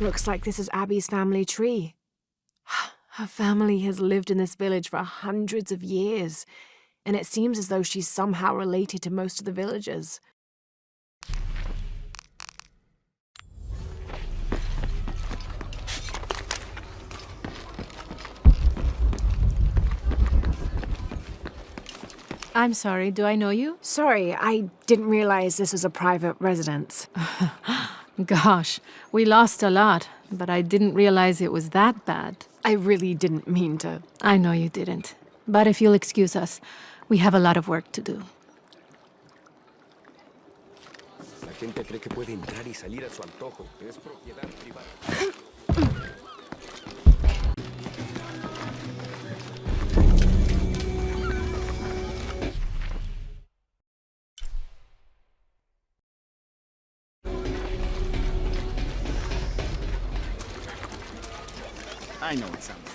Looks like this is Abby's family tree. Her family has lived in this village for hundreds of years, and it seems as though she's somehow related to most of the villagers. I'm sorry, do I know you? Sorry, I didn't realize this was a private residence. Gosh, we lost a lot, but I didn't realize it was that bad. I really didn't mean to. I know you didn't. But if you'll excuse us, we have a lot of work to do. La gente cree que puede entrar y salir a su antojo. Es propiedad privada. I know it sounds like.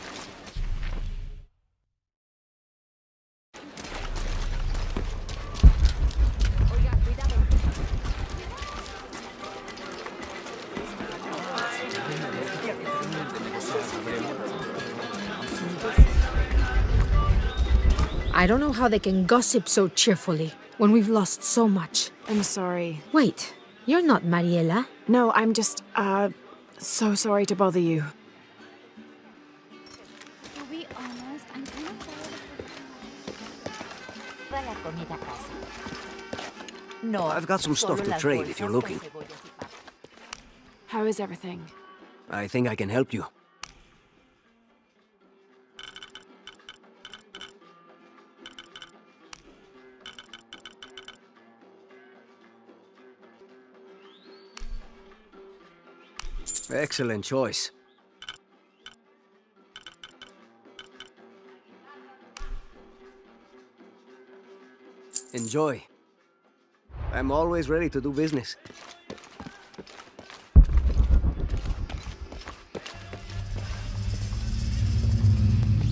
I don't know how they can gossip so cheerfully when we've lost so much. I'm sorry. Wait, you're not Mariela? No, I'm just, so sorry to bother you. To be honest, I'm kind of tired of No, I've got some stuff to trade if you're looking. How is everything? I think I can help you. Excellent choice. Enjoy. I'm always ready to do business.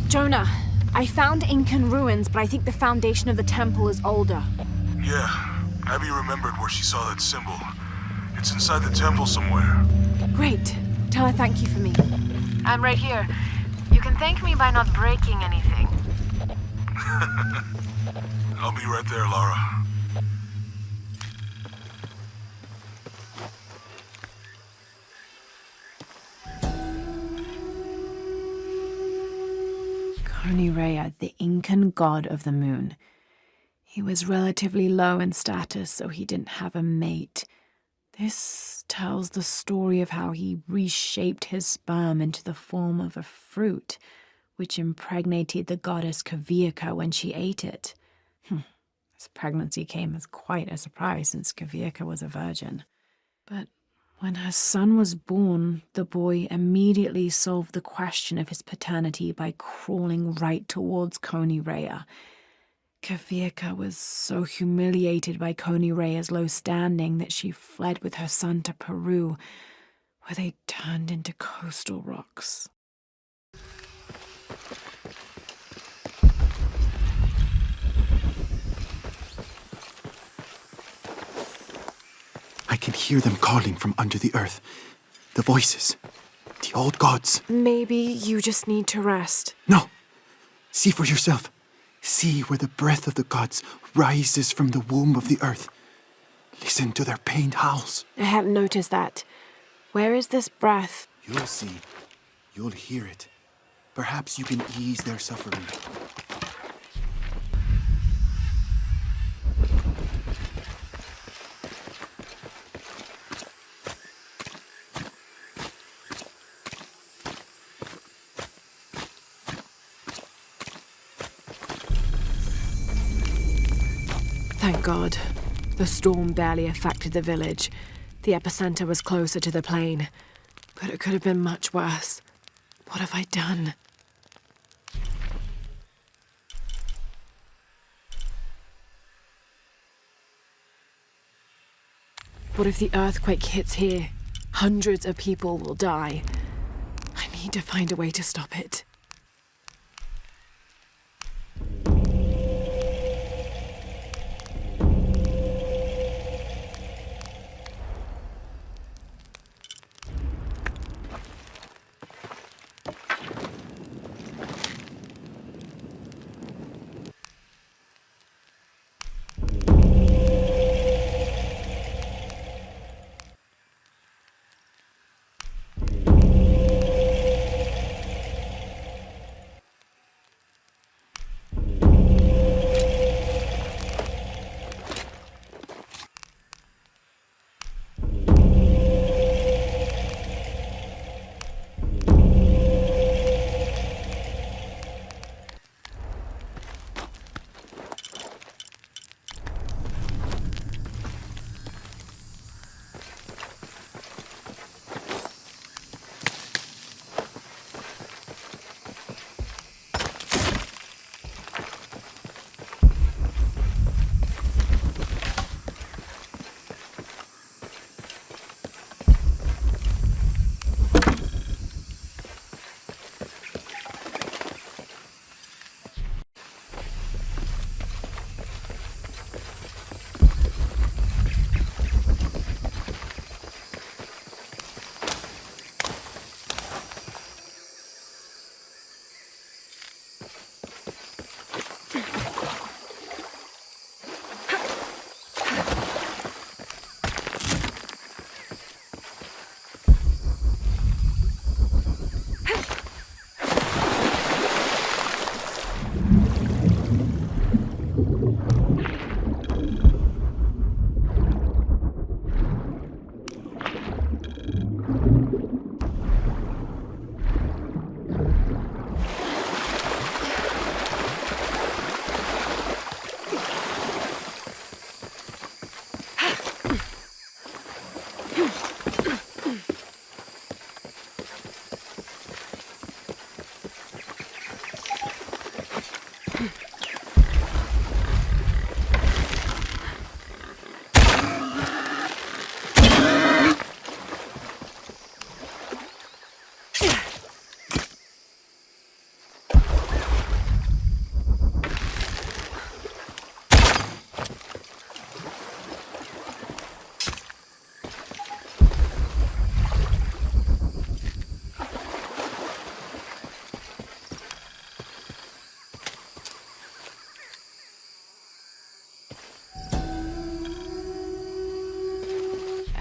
Jonah, I found Incan ruins, but I think the foundation of the temple is older. Yeah, Abby remembered where she saw that symbol. It's inside the temple somewhere. Great. Tell her thank you for me. I'm right here. You can thank me by not breaking anything. I'll be right there, Lara. Rea, the Incan god of the moon. He was relatively low in status, so he didn't have a mate. This tells the story of how he reshaped his sperm into the form of a fruit, which impregnated the goddess Kavika when she ate it. This pregnancy came as quite a surprise since Kavika was a virgin. But when her son was born, the boy immediately solved the question of his paternity by crawling right towards Rea. Kavika was so humiliated by Rea's low standing that she fled with her son to Peru, where they turned into coastal rocks. I can hear them calling from under the earth. The voices. The old gods. Maybe you just need to rest. No. See for yourself. See where the breath of the gods rises from the womb of the earth. Listen to their pained howls. I hadn't noticed that. Where is this breath? You'll see. You'll hear it. Perhaps you can ease their suffering. Thank God. The storm barely affected the village. The epicenter was closer to the plain. But it could have been much worse. What have I done? What if the earthquake hits here? Hundreds of people will die. I need to find a way to stop it.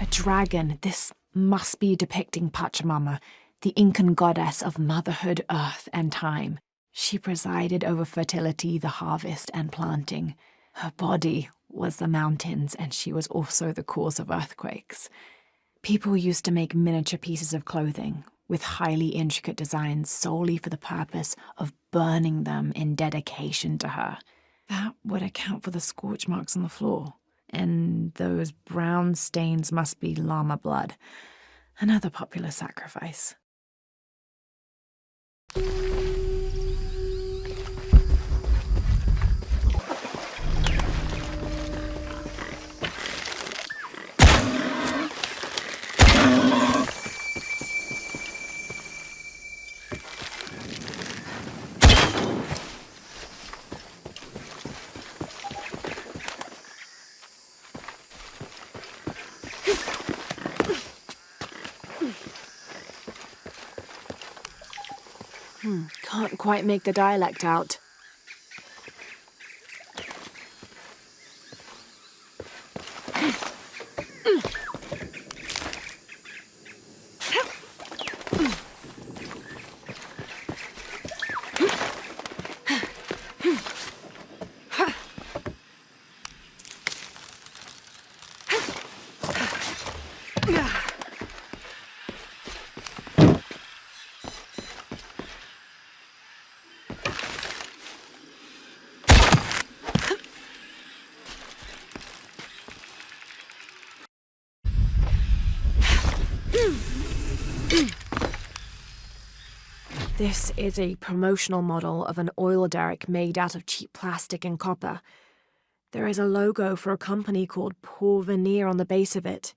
dragon. This must be depicting Pachamama, the Incan goddess of motherhood, earth, and time. She presided over fertility, the harvest, and planting. Her body was the mountains, and she was also the cause of earthquakes. People used to make miniature pieces of clothing with highly intricate designs solely for the purpose of burning them in dedication to her. That would account for the scorch marks on the floor. And those brown stains must be llama blood, another popular sacrifice. Can't quite make the dialect out. This is a promotional model of an oil derrick made out of cheap plastic and copper. There is a logo for a company called Porvenir on the base of it.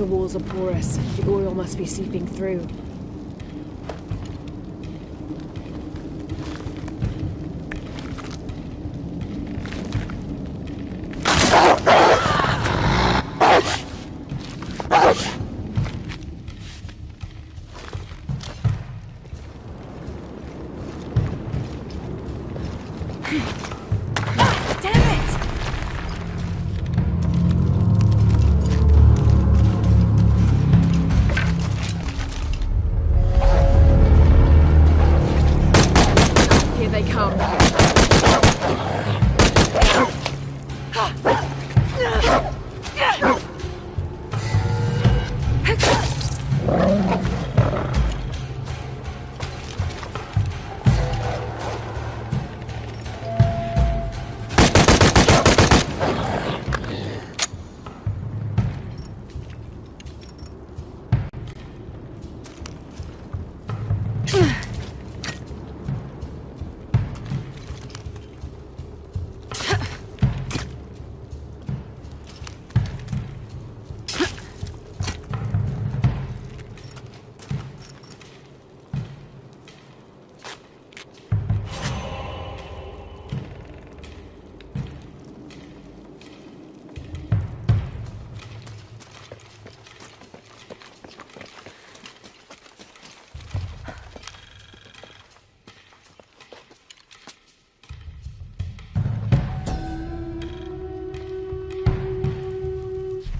The walls are porous. The oil must be seeping through.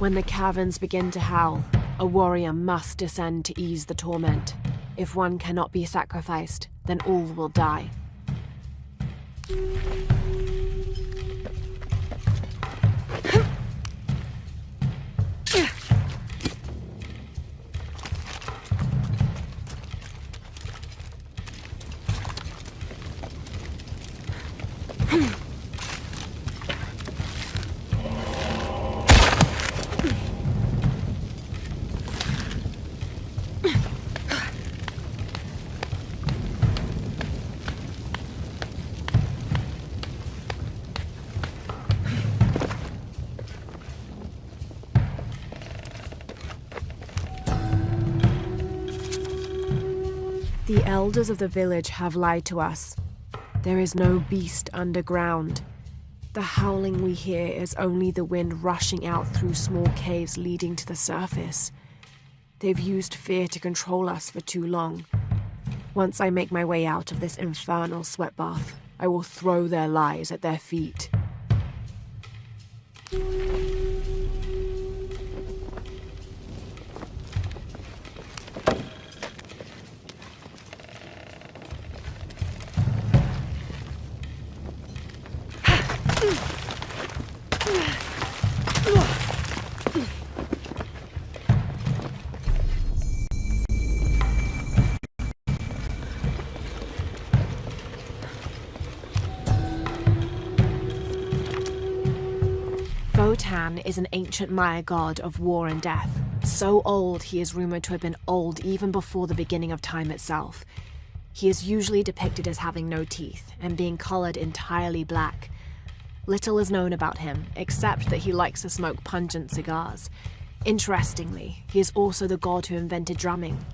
When the caverns begin to howl, a warrior must descend to ease the torment. If one cannot be sacrificed, then all will die. The elders of the village have lied to us. There is no beast underground. The howling we hear is only the wind rushing out through small caves leading to the surface. They've used fear to control us for too long. Once I make my way out of this infernal sweat bath, I will throw their lies at their feet. Votan is an ancient Maya god of war and death. So old, he is rumored to have been old even before the beginning of time itself. He is usually depicted as having no teeth and being colored entirely black. Little is known about him, except that he likes to smoke pungent cigars. Interestingly, he is also the god who invented drumming.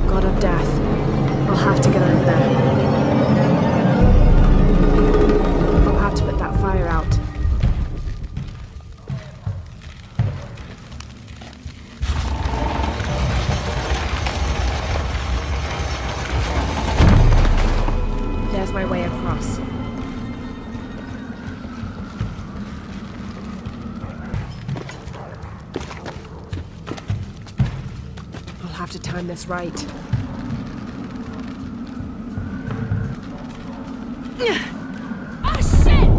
God of death. I'll have to get over there. I'll have to put that fire out. There's my way across. have to time this right. Oh shit!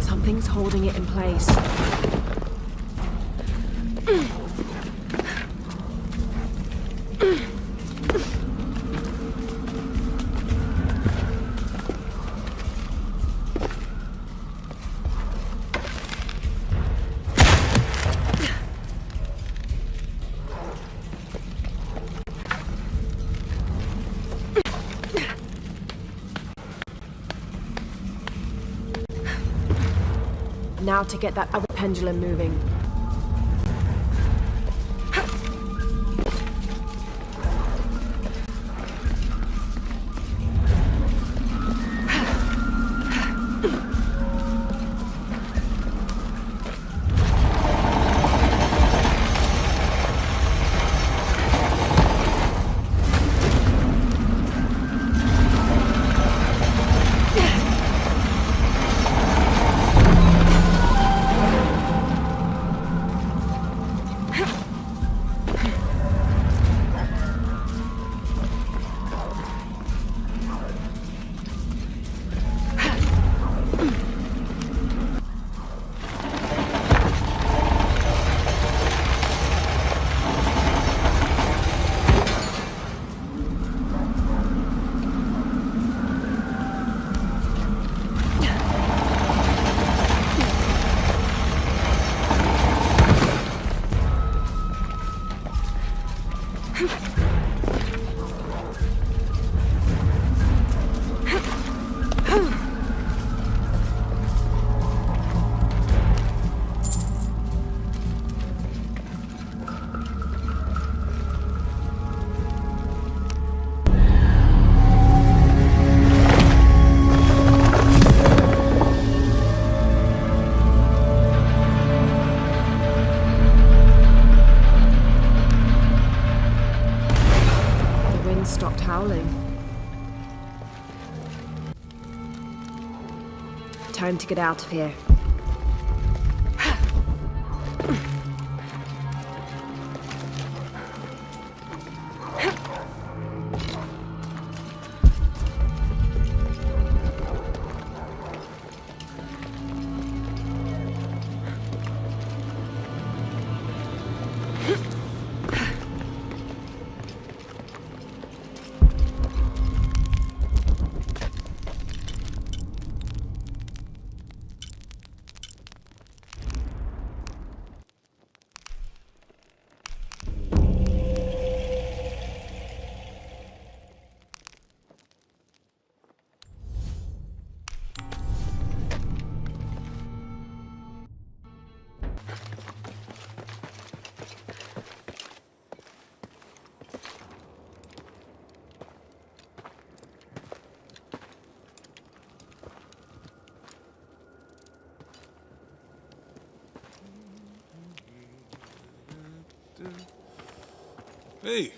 Something's holding it in place. Now to get that other pendulum moving. Stopped howling. Time to get out of here. Hey,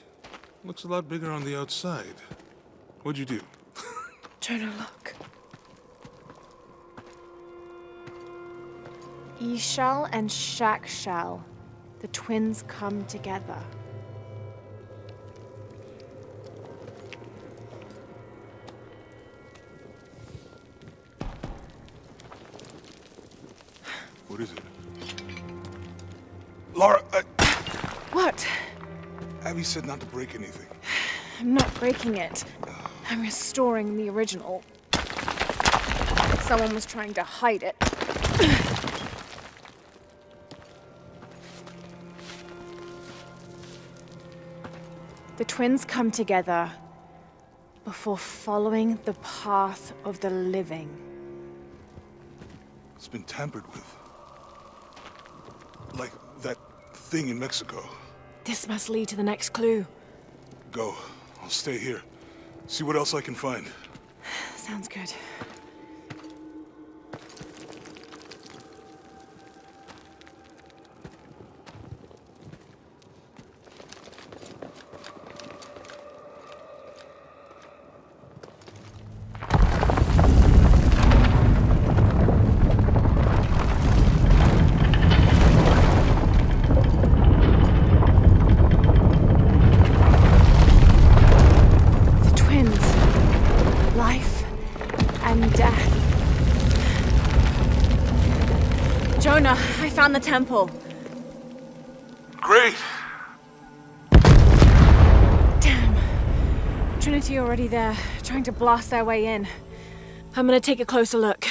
looks a lot bigger on the outside. What'd you do? Jonah, look. E-shell and shack shell. The twins come together. What is it? Lara, What? Abby said not to break anything. I'm not breaking it. I'm restoring the original. Someone was trying to hide it. The twins come together before following the path of the living. It's been tampered with. Like that thing in Mexico. This must lead to the next clue. Go. I'll stay here. See what else I can find. Sounds good. Jonah, I found the temple. Great! Damn. Trinity already there, trying to blast their way in. I'm gonna take a closer look.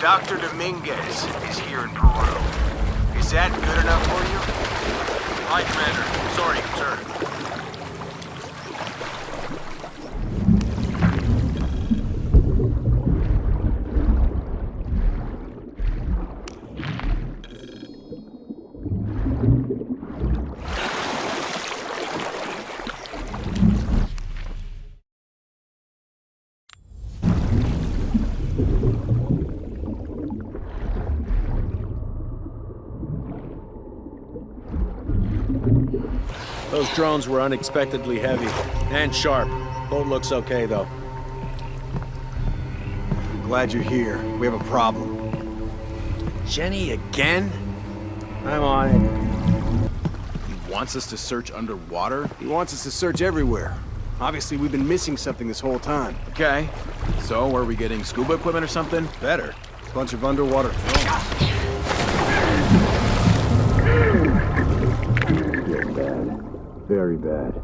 Dr. Dominguez is here in Peru. Is that good enough for you? Hi, Commander. Sorry, sir. Those drones were unexpectedly heavy and sharp. Boat looks okay, though. Glad you're here. We have a problem. Jenny again? I'm on it. He wants us to search underwater? He wants us to search everywhere. Obviously, we've been missing something this whole time. Okay. So, are we getting scuba equipment or something? Better. Bunch of underwater drones. Very bad.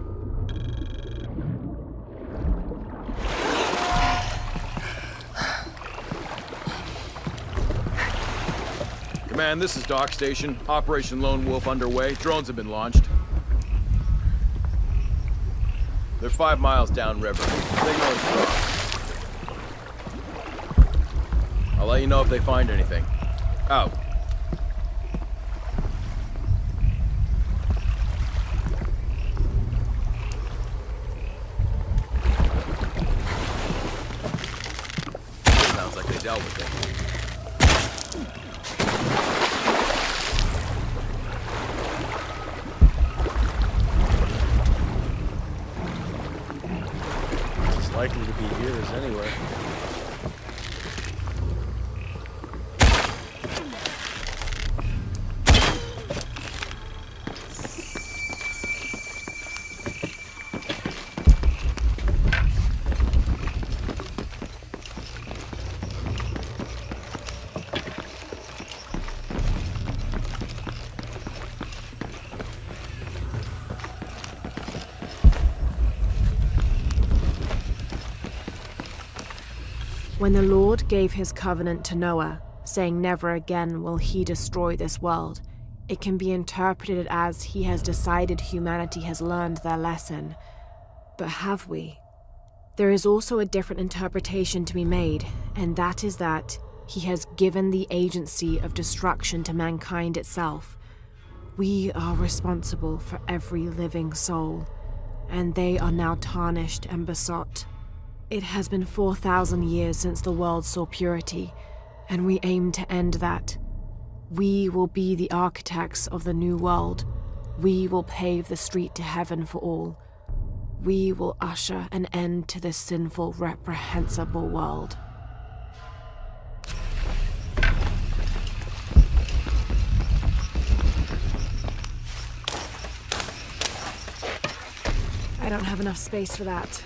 Command, this is Dock Station. Operation Lone Wolf underway. Drones have been launched. They're 5 miles downriver. Signal is strong. I'll let you know if they find anything. Out. Sounds like they dealt with it. It's as likely to be here as anywhere. When the Lord gave his covenant to Noah, saying never again will he destroy this world, It can be interpreted as he has decided humanity has learned their lesson. But have we? There is also a different interpretation to be made, and that is that he has given the agency of destruction to mankind itself. We are responsible for every living soul, and they are now tarnished and besought. It has been 4,000 years since the world saw purity, and we aim to end that. We will be the architects of the new world. We will pave the street to heaven for all. We will usher an end to this sinful, reprehensible world. I don't have enough space for that.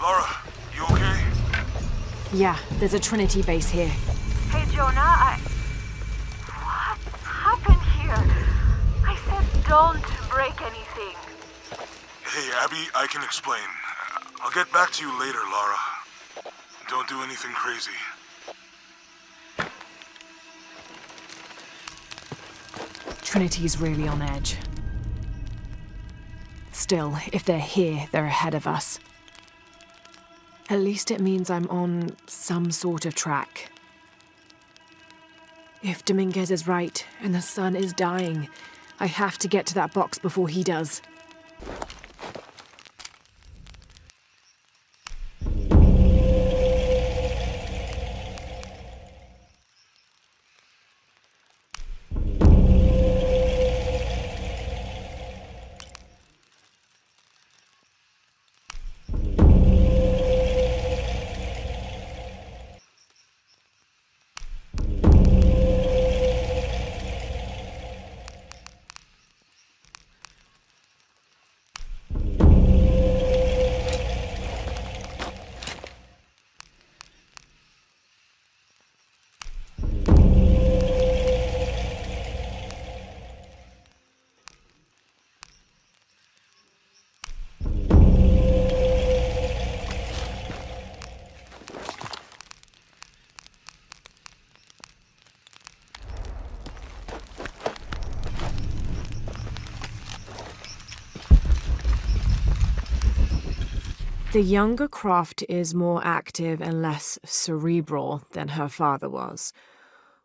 Lara, you okay? Yeah, there's a Trinity base here. Hey, Jonah, What's happened here? I said don't break anything. Hey, Abby, I can explain. I'll get back to you later, Lara. Don't do anything crazy. Trinity's really on edge. Still, if they're here, they're ahead of us. At least it means I'm on some sort of track. If Dominguez is right, and the sun is dying, I have to get to that box before he does. The younger Croft is more active and less cerebral than her father was.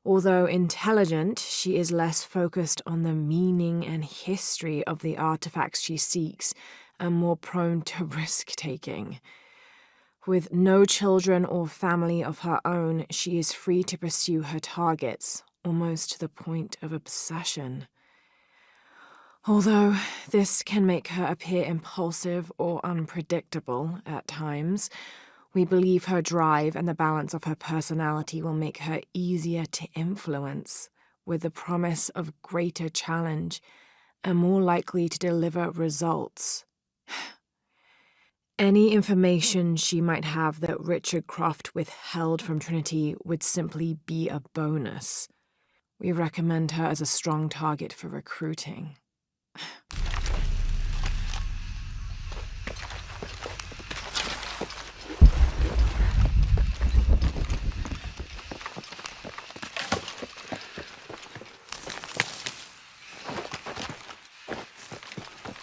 Although intelligent, she is less focused on the meaning and history of the artifacts she seeks and more prone to risk-taking. With no children or family of her own, she is free to pursue her targets, almost to the point of obsession. Although this can make her appear impulsive or unpredictable at times, we believe her drive and the balance of her personality will make her easier to influence, with the promise of greater challenge and more likely to deliver results. Any information she might have that Richard Croft withheld from Trinity would simply be a bonus. We recommend her as a strong target for recruiting.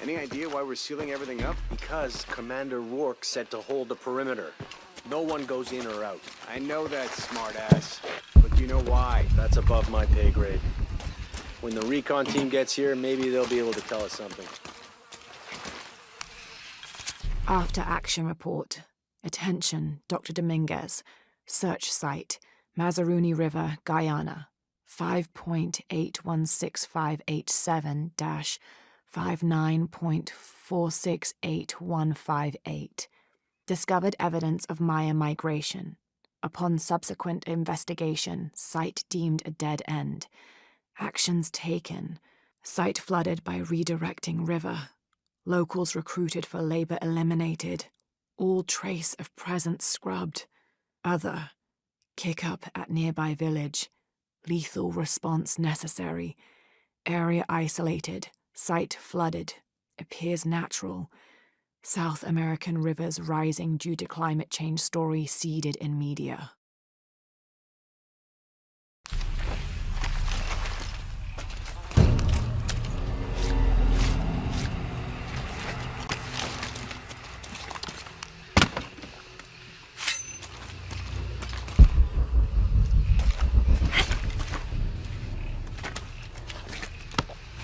Any idea why we're sealing everything up? Because Commander Rourke said to hold the perimeter. No one goes in or out. I know that, smartass. But do you know why? That's above my pay grade. When the recon team gets here, maybe they'll be able to tell us something. After action report. Attention, Dr. Dominguez. Search site, Mazaruni River, Guyana. 5.816587-59.468158. Discovered evidence of Maya migration. Upon subsequent investigation, site deemed a dead end. Actions taken. Site flooded by redirecting river. Locals recruited for labor eliminated. All trace of presence scrubbed. Other. Kick up at nearby village. Lethal response necessary. Area isolated. Site flooded. Appears natural. South American rivers rising due to climate change story seeded in media.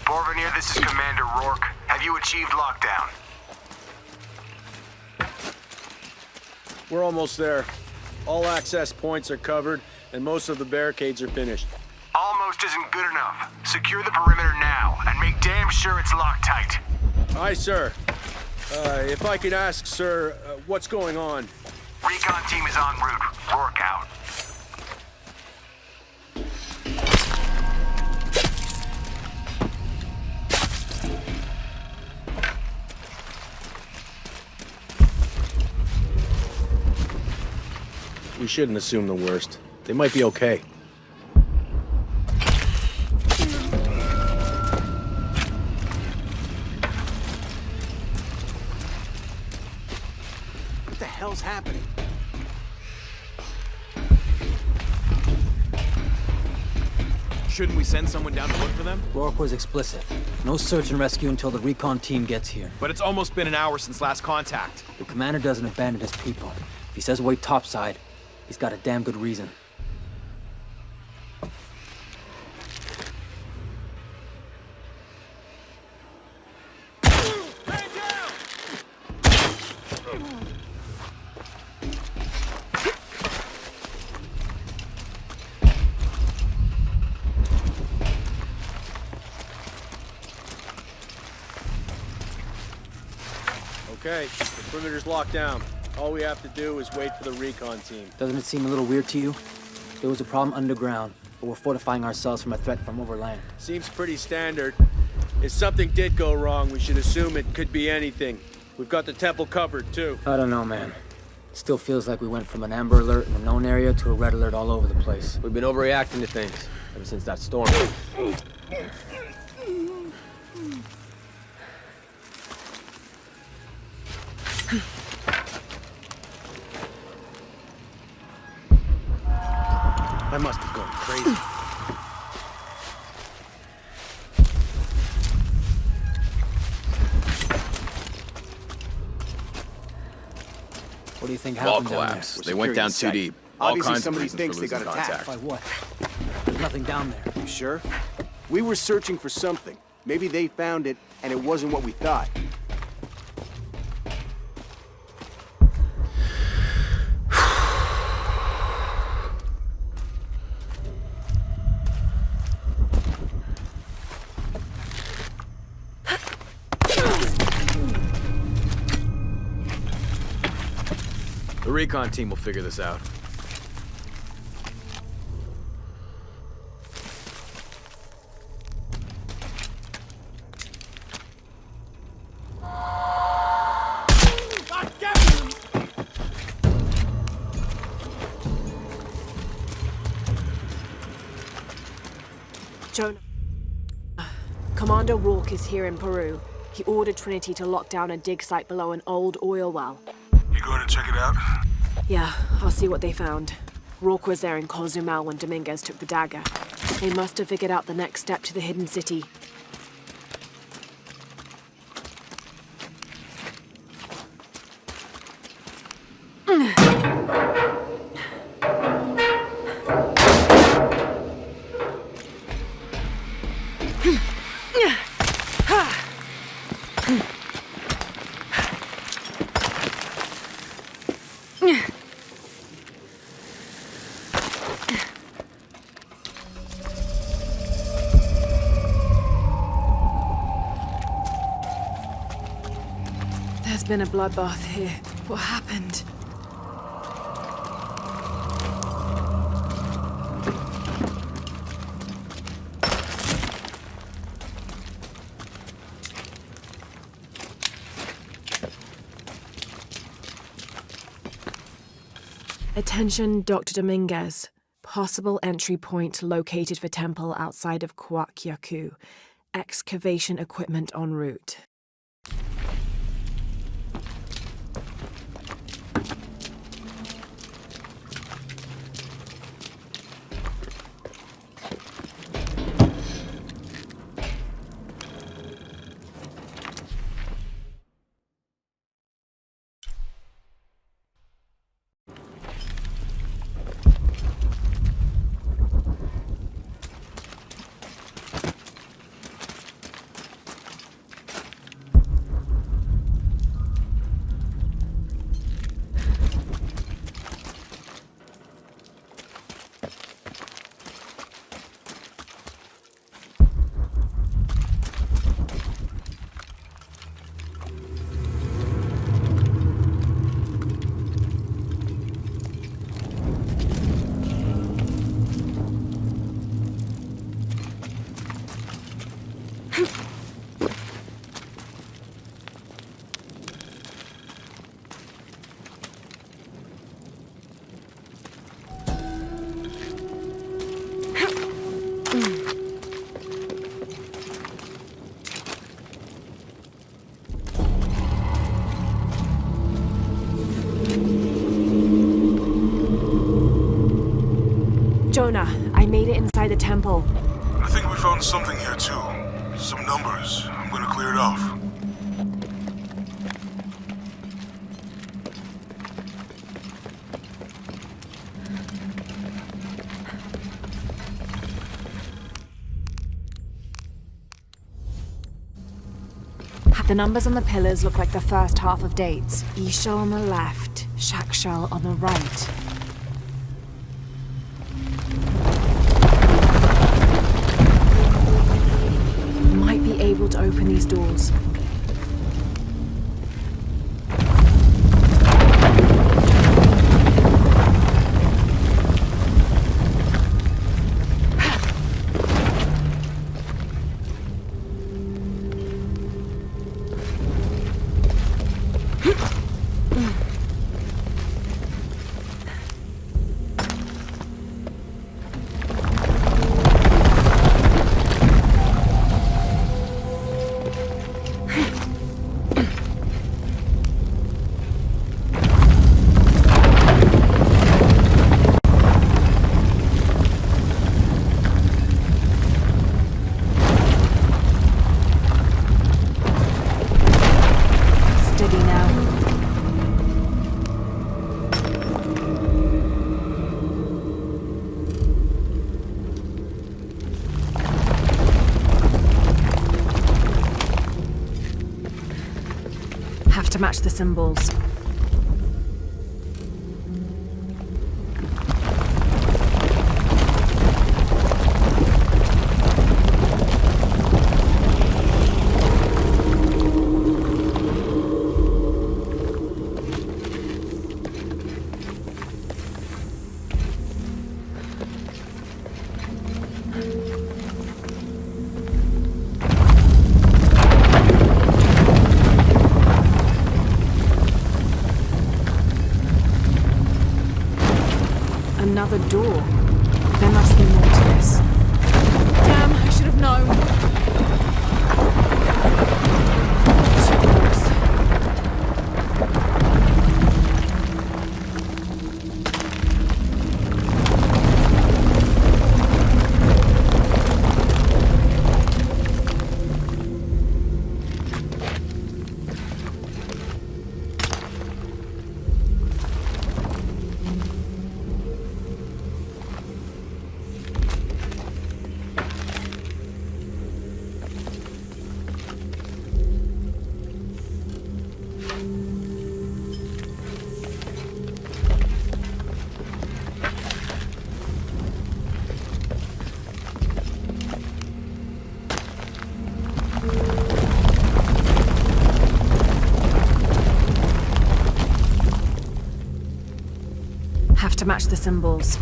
Porvenir, this is Commander Rourke. Have you achieved lockdown? We're almost there. All access points are covered, and most of the barricades are finished. Almost isn't good enough. Secure the perimeter now, and make damn sure it's locked tight. Aye, sir. If I could ask, sir, what's going on? Recon team is en route. Rourke out. We shouldn't assume the worst. They might be okay. What the hell's happening? Shouldn't we send someone down to look for them? Rourke was explicit. No search and rescue until the recon team gets here. But it's almost been an hour since last contact. The commander doesn't abandon his people. If he says wait topside, he's got a damn good reason. Okay, the perimeter's locked down. All we have to do is wait for the recon team. Doesn't it seem a little weird to you? There was a problem underground, but we're fortifying ourselves from a threat from overland. Seems pretty standard. If something did go wrong, we should assume it could be anything. We've got the temple covered, too. I don't know, man. It still feels like we went from an amber alert in the known area to a red alert all over the place. We've been overreacting to things ever since that storm. I must have gone crazy. What do you think Wall happened down collapse. there? They went down too deep. All Obviously kinds of somebody reasons thinks for they got losing attacked. contact. By what? There's nothing down there. You sure? We were searching for something. Maybe they found it, and it wasn't what we thought. The recon team will figure this out. Jonah. Commander Rourke is here in Peru. He ordered Trinity to lock down a dig site below an old oil well. You going to check it out? Yeah, I'll see what they found. Rourke was there in Cozumel when Dominguez took the dagger. They must have figured out the next step to the hidden city. There's been a bloodbath here. What happened? Attention, Dr. Dominguez. Possible entry point located for temple outside of Coaquiacu. Excavation equipment en route. the temple. I think we found something here too. Some numbers. I'm gonna clear it off. The numbers on the pillars look like the first half of dates. Ishel on the left, Shakshel on the right. Might be able to open these doors. To match the symbols. Another door. There must be more to this. Damn, I should have known. Too close. Have to match the symbols.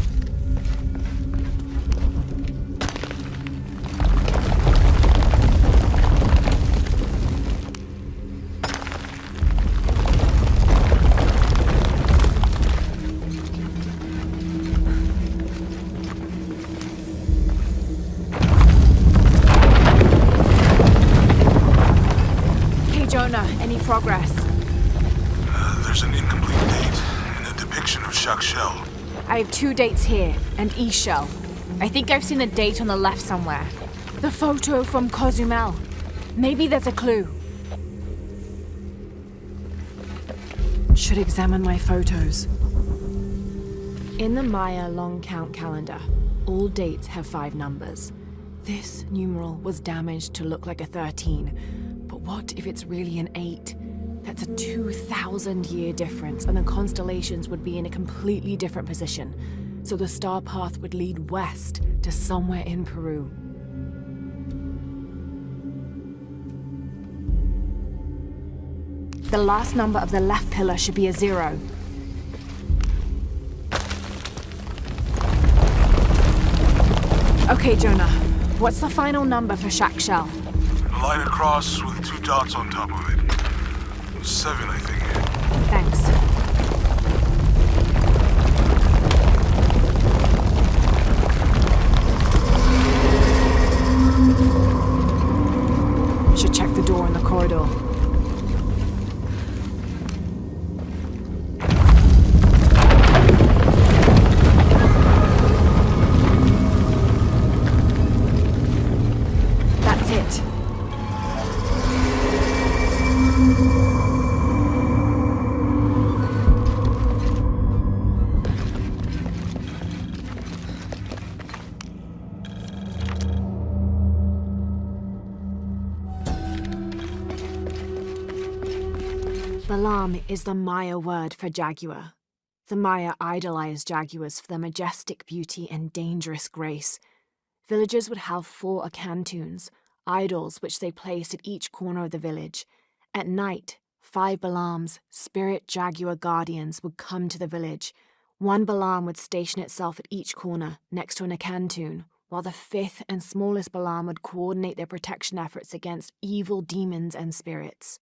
Hey Jonah, any progress? There's an incomplete date and a depiction of Shakshel. I have 2 dates here, and Ishel. I think I've seen the date on the left somewhere. The photo from Cozumel. Maybe there's a clue. Should examine my photos. In the Maya long count calendar, all dates have 5 numbers. This numeral was damaged to look like a 13. But what if it's really an 8? That's a 2,000-year difference, and the constellations would be in a completely different position. So the star path would lead west to somewhere in Peru. The last number of the left pillar should be a 0. Okay, Jonah. What's the final number for Shakshel? A line across with 2 dots on top of it. 7, I think. Thanks. Should check the door in the corridor. Balam is the Maya word for jaguar. The Maya idolized jaguars for their majestic beauty and dangerous grace. Villagers would have 4 akantuns, idols which they placed at each corner of the village. At night, 5 Balams, spirit jaguar guardians, would come to the village. 1 Balam would station itself at each corner, next to an akantun, while the 5th and smallest Balam would coordinate their protection efforts against evil demons and spirits.